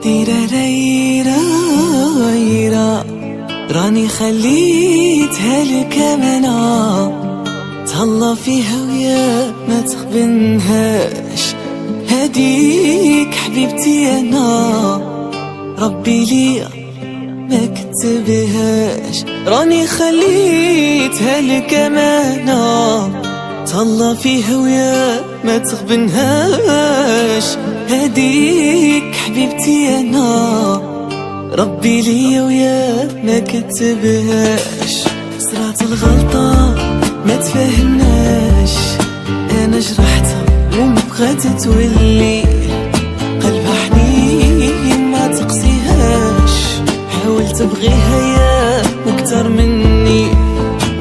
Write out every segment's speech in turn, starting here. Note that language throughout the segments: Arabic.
ديراريرايرا راني خليتها لك امانة، تهلا فيها ويا ما تخبنهاش، هديك حبيبتي انا ربي ليا ما كتبهاش. راني خليتها لك امانة، تهلا فيها ويا ما تخبنهاش، هديك حبيبتي انا ربي ليا ويا ما كتبهاش. صرات الغلطة ما تفهمناش، انا جرحتها وما بغات تولي، قلبها حنين ما تقسيهاش، حاولت تبغيها يا وكتر مني.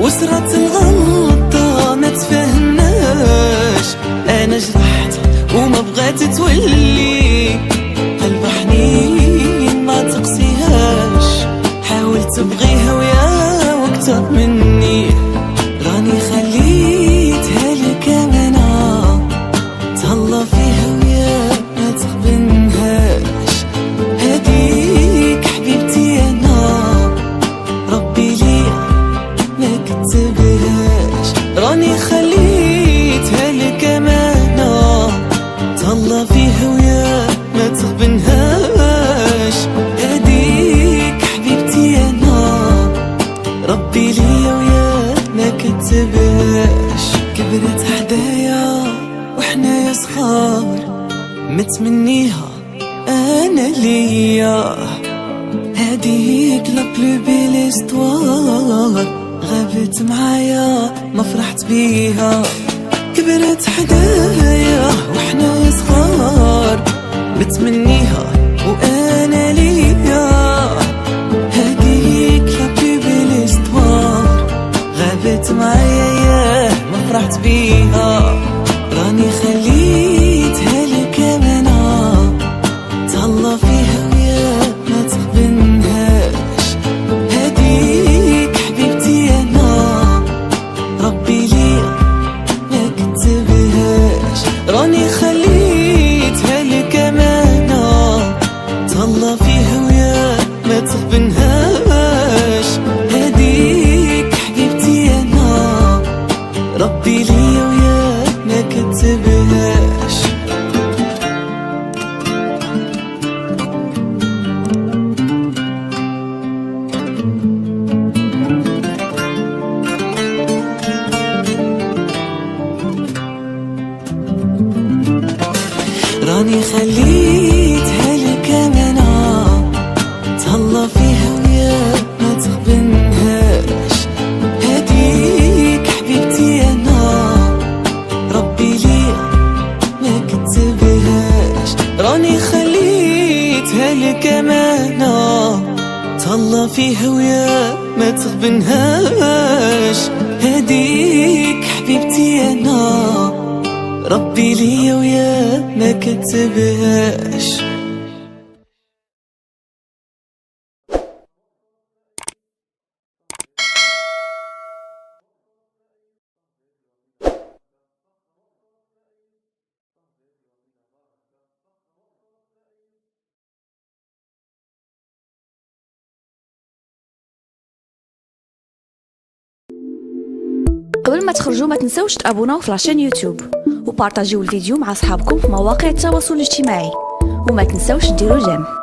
وصرات الغلطة ما تفهمناش، انا جرحتها وما بغات تولي، قلبها حنين ما تقسيهاش، حاولت تبغيها ويا وكتر مني. راني خليتها لك امانة، تهلا فيها ويا ما تخبنهاش، هديك حبيبتي انا ربي ليا ما كتبهاش. راني خليتها لك امانة، تهلا فيها ويا ما تخبنهاش، هديك حبيبتي انا ربي ليا ويا ما كتبهاش. كبرت حدايا وحنايا صغار، متمنيها انا ليا، هديك لا بلو بيل استوار، غابت معايا ما فرحت بيها. كبرت حدايا وحنايا صغار، متمنيها وانا ليا، هديك لا بلو بيل استوار، غابت معايا يا ما فرحت بيها. راني خليتها لك امانة، تهلا فيها ويا ما تخبنهاش، هديك حبيبتي انا ربي ليا ما كتبهاش. راني خليتها لك امانة، تهلا فيها ويا ما تخبنهاش، هديك حبيبتي انا ربي ليا ويا ما كتبهاش. راني خليتها لك امانة، تهلا فيها ويا ما تخبنهاش، هديك حبيبتي انا ربي ليا ما كتبهاش. راني خليتها لك امانة، تهلا فيها ويا ما تخبنهاش، هديك حبيبتي انا ربي ليا ويا ما كتبهاش. قبل ما تخرجوا ما تنسوش تابوناو في لاشين يوتيوب وبارطاجيو الفيديو مع اصحابكم في مواقع التواصل الاجتماعي، وما تنسوش ديروا جيم.